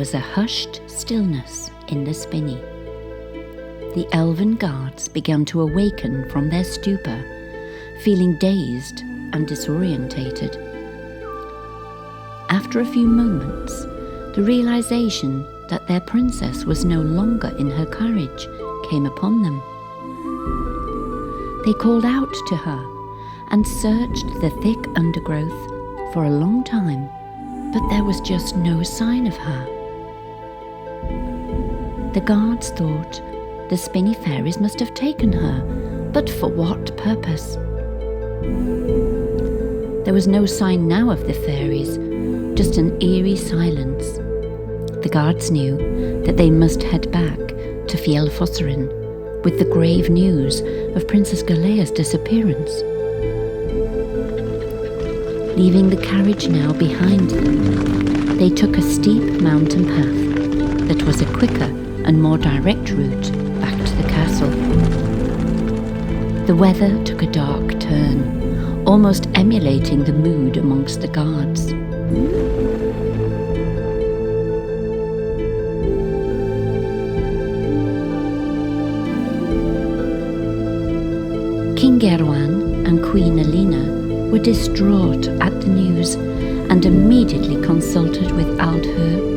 was a hushed stillness in the spinney. The elven guards began to awaken from their stupor, feeling dazed and disorientated. After a few moments, the realization that their princess was no longer in her carriage came upon them. They called out to her and searched the thick undergrowth for a long time, but there was just no sign of her. The guards thought the Spinney fairies must have taken her, but for what purpose? There was no sign now of the fairies, just an eerie silence. The guards knew that they must head back to Fjellfosseren with the grave news of Princess Galea's disappearance. Leaving the carriage now behind them, they took a steep mountain path that was a quicker and more direct route back to the castle. The weather took a dark turn, almost emulating the mood amongst the guards. King Gerwan and Queen Elena were distraught at the news and immediately consulted with Aldher.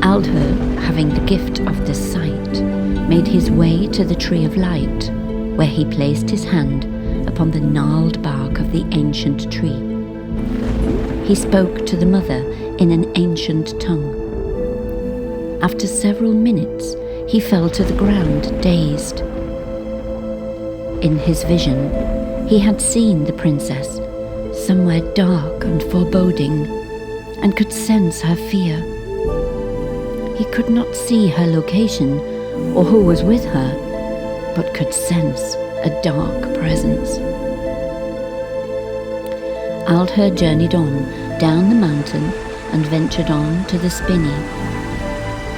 Aldher, having the gift of the sight, made his way to the Tree of Light, where he placed his hand upon the gnarled bark of the ancient tree. He spoke to the mother in an ancient tongue. After several minutes, he fell to the ground, dazed. In his vision, he had seen the princess somewhere dark and foreboding, and could sense her fear. He could not see her location or who was with her, but could sense a dark presence. Aldher journeyed on down the mountain and ventured on to the Spinney,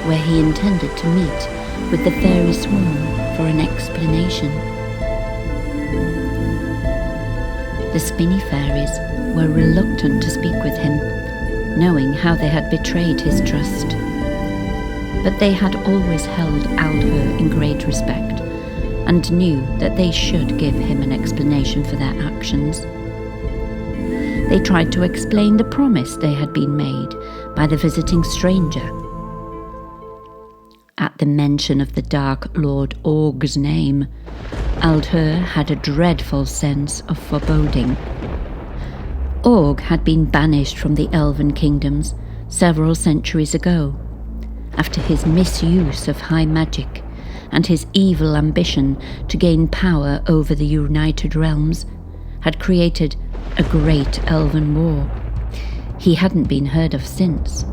where he intended to meet with the fairy swarm for an explanation. The Spinney fairies were reluctant to speak with him, knowing how they had betrayed his trust. But they had always held Aldher in great respect, and knew that they should give him an explanation for their actions. They tried to explain the promise they had been made by the visiting stranger. At the mention of the Dark Lord Org's name, Aldher had a dreadful sense of foreboding. Org had been banished from the Elven kingdoms several centuries ago, after his misuse of high magic and his evil ambition to gain power over the United Realms had created a great Elven war. He hadn't been heard of since,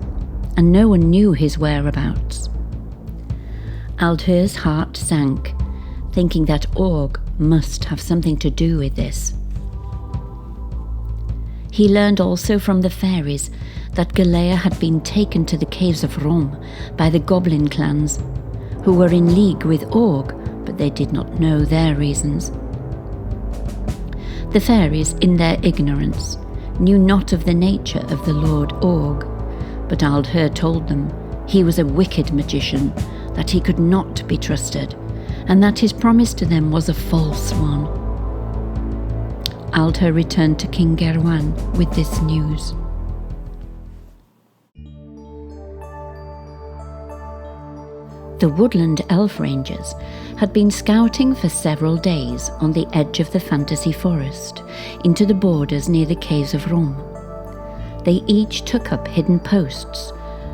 and no one knew his whereabouts. Aldher's heart sank, thinking that Org must have something to do with this. He learned also from the fairies that Galea had been taken to the caves of Rom by the Goblin Clans, who were in league with Org, but they did not know their reasons. The fairies, in their ignorance, knew not of the nature of the Lord Org, but Aldher told them he was a wicked magician, that he could not be trusted, and that his promise to them was a false one. Aldher returned to King Gerwan with this news. The woodland elf rangers had been scouting for several days on the edge of the fantasy forest, into the borders near the caves of Rom. They each took up hidden posts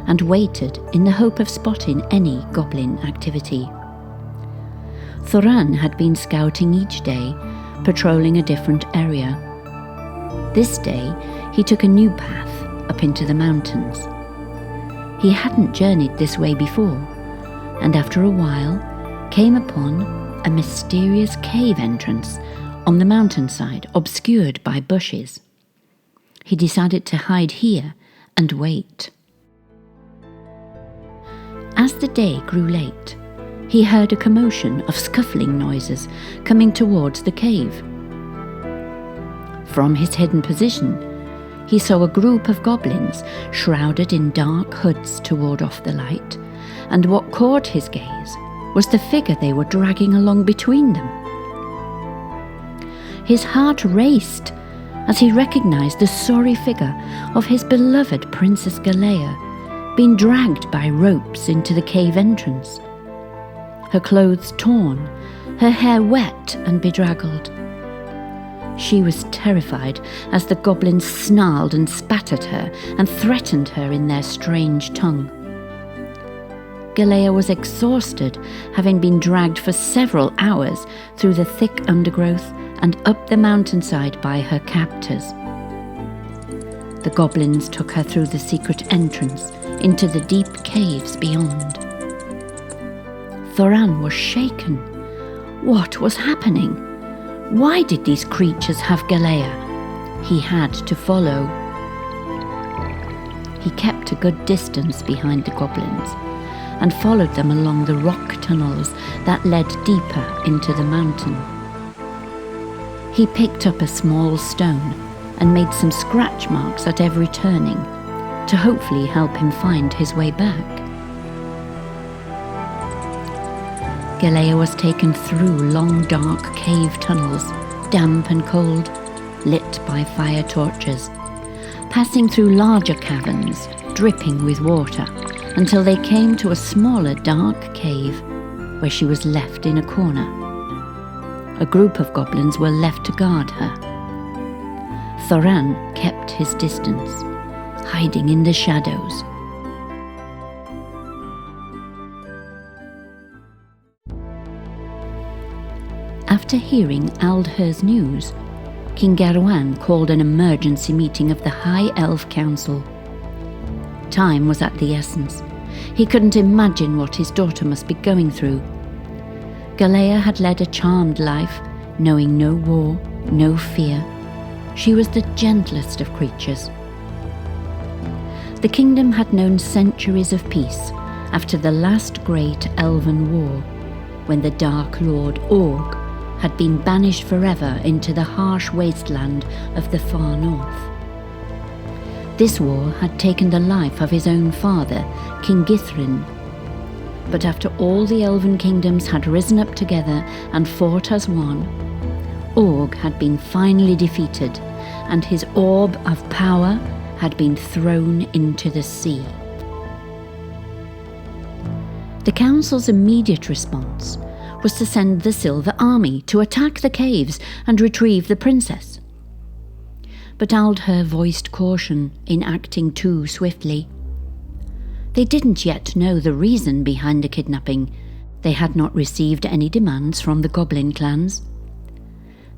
and waited in the hope of spotting any goblin activity. Thoran had been scouting each day, patrolling a different area. This day, he took a new path up into the mountains. He hadn't journeyed this way before, and after a while came upon a mysterious cave entrance on the mountainside, obscured by bushes. He decided to hide here and wait. As the day grew late, he heard a commotion of scuffling noises coming towards the cave. From his hidden position, he saw a group of goblins shrouded in dark hoods to ward off the light, and what caught his gaze was the figure they were dragging along between them. His heart raced as he recognized the sorry figure of his beloved Princess Galea being dragged by ropes into the cave entrance. Her clothes torn, her hair wet and bedraggled. She was terrified as the goblins snarled and spat at her and threatened her in their strange tongue. Galea was exhausted, having been dragged for several hours through the thick undergrowth and up the mountainside by her captors. The goblins took her through the secret entrance into the deep caves beyond. Thoran was shaken. What was happening? Why did these creatures have Galea? He had to follow. He kept a good distance behind the goblins and followed them along the rock tunnels that led deeper into the mountain. He picked up a small stone and made some scratch marks at every turning to hopefully help him find his way back. Galea was taken through long dark cave tunnels, damp and cold, lit by fire torches, passing through larger caverns, dripping with water, until they came to a smaller dark cave where she was left in a corner. A group of goblins were left to guard her. Thoran kept his distance, hiding in the shadows. After hearing Aldher's news, King Garouan called an emergency meeting of the High Elf Council. Time was at the essence. He couldn't imagine what his daughter must be going through. Galea had led a charmed life, knowing no war, no fear. She was the gentlest of creatures. The kingdom had known centuries of peace after the last great elven war, when the Dark Lord Org had been banished forever into the harsh wasteland of the far north. This war had taken the life of his own father, King Githrin. But after all the elven kingdoms had risen up together and fought as one, Org had been finally defeated, and his orb of power had been thrown into the sea. The council's immediate response was to send the Silver Army to attack the caves and retrieve the princess. But Aldher voiced caution in acting too swiftly. They didn't yet know the reason behind the kidnapping. They had not received any demands from the Goblin Clans.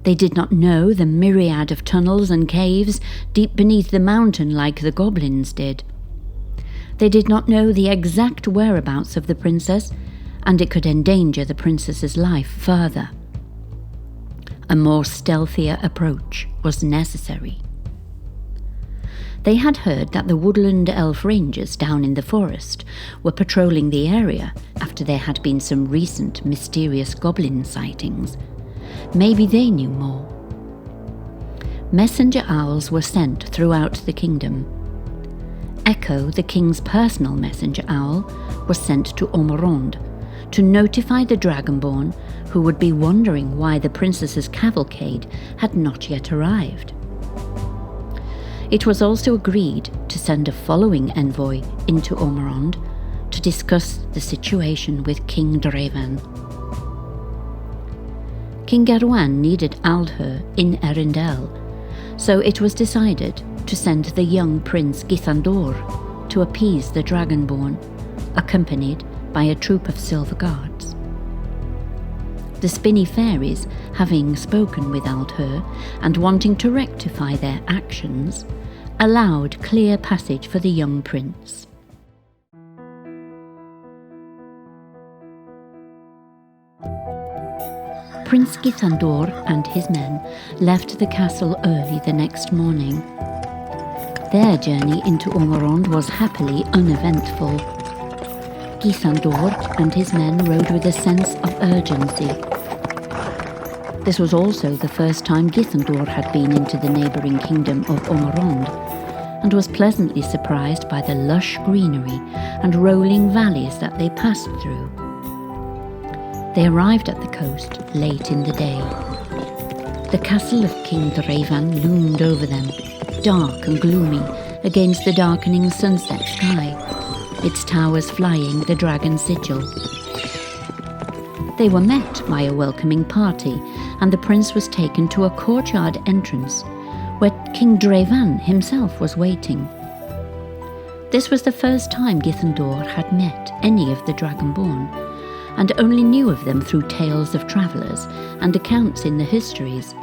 They did not know the myriad of tunnels and caves deep beneath the mountain like the goblins did. They did not know the exact whereabouts of the princess, and it could endanger the princess's life further. A more stealthier approach was necessary. They had heard that the woodland elf rangers down in the forest were patrolling the area after there had been some recent mysterious goblin sightings. Maybe they knew more. Messenger owls were sent throughout the kingdom. Echo, the king's personal messenger owl, was sent to Ormarond to notify the Dragonborn, who would be wondering why the princess's cavalcade had not yet arrived. It was also agreed to send a following envoy into Ormarond to discuss the situation with King Draven. King Garouan needed Aldher in Eryndel, so it was decided to send the young Prince Githandor to appease the Dragonborn, accompanied by a troop of silver guards. The Spinney fairies, having spoken with Aldher and wanting to rectify their actions, allowed clear passage for the young prince. Prince Githandor and his men left the castle early the next morning. Their journey into Ormarond was happily uneventful. Githandor and his men rode with a sense of urgency. This was also the first time Githandor had been into the neighbouring kingdom of Ormarond, and was pleasantly surprised by the lush greenery and rolling valleys that they passed through. They arrived at the coast late in the day. The castle of King Draven loomed over them, dark and gloomy against the darkening sunset sky, its towers flying the dragon sigil. They were met by a welcoming party, and the prince was taken to a courtyard entrance where King Draven himself was waiting. This was the first time Githandor had met any of the Dragonborn, and only knew of them through tales of travellers and accounts in the histories.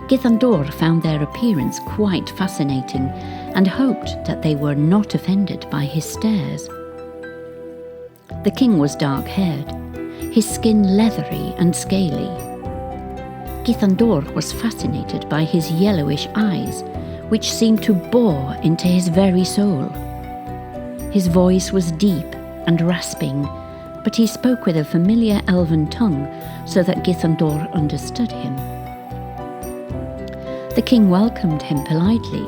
Githandor found their appearance quite fascinating and hoped that they were not offended by his stares. The king was dark-haired, his skin leathery and scaly. Githandor was fascinated by his yellowish eyes, which seemed to bore into his very soul. His voice was deep and rasping, but he spoke with a familiar elven tongue so that Githandor understood him. The king welcomed him politely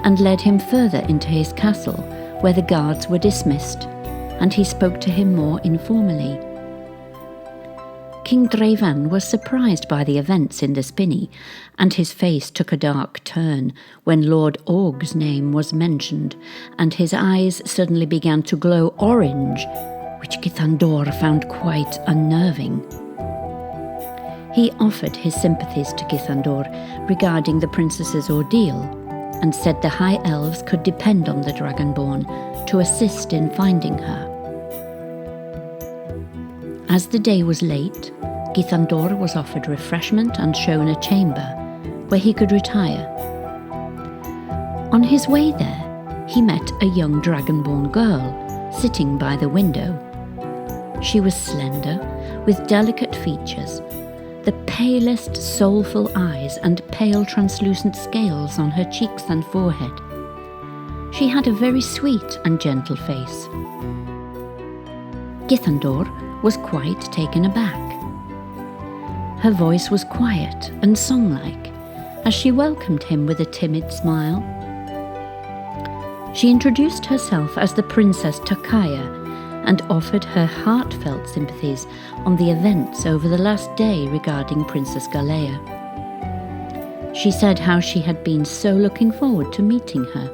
and led him further into his castle, where the guards were dismissed, and he spoke to him more informally. King Draven was surprised by the events in the Spinney, and his face took a dark turn when Lord Org's name was mentioned, and his eyes suddenly began to glow orange, which Githandor found quite unnerving. He offered his sympathies to Githandor regarding the princess's ordeal, and said the High Elves could depend on the Dragonborn to assist in finding her. As the day was late, Githandor was offered refreshment and shown a chamber where he could retire. On his way there, he met a young Dragonborn girl sitting by the window. She was slender, with delicate features, the palest soulful eyes and pale translucent scales on her cheeks and forehead. She had a very sweet and gentle face. Githandor was quite taken aback. Her voice was quiet and song-like as she welcomed him with a timid smile. She introduced herself as the Princess Takaya and offered her heartfelt sympathies on the events over the last day regarding Princess Galea. She said how she had been so looking forward to meeting her.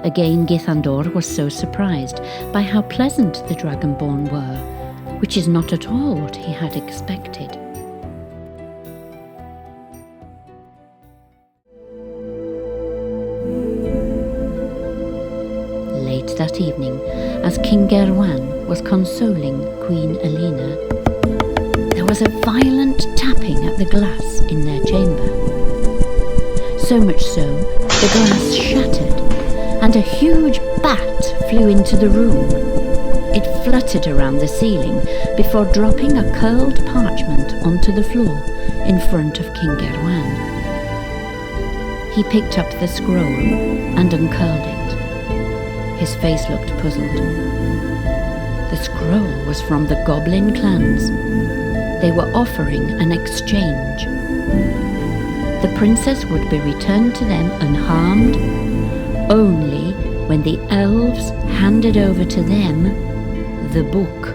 Again, Githandor was so surprised by how pleasant the Dragonborn were, which is not at all what he had expected. Late that evening, as King Gerwan was consoling Queen Elena, there was a violent tapping at the glass in their chamber. So much so, the glass shattered, and a huge bat flew into the room. It fluttered around the ceiling before dropping a curled parchment onto the floor in front of King Gerwan. He picked up the scroll and uncurled it. His face looked puzzled. The scroll was from the Goblin Clans. They were offering an exchange. The princess would be returned to them unharmed only when the elves handed over to them the book.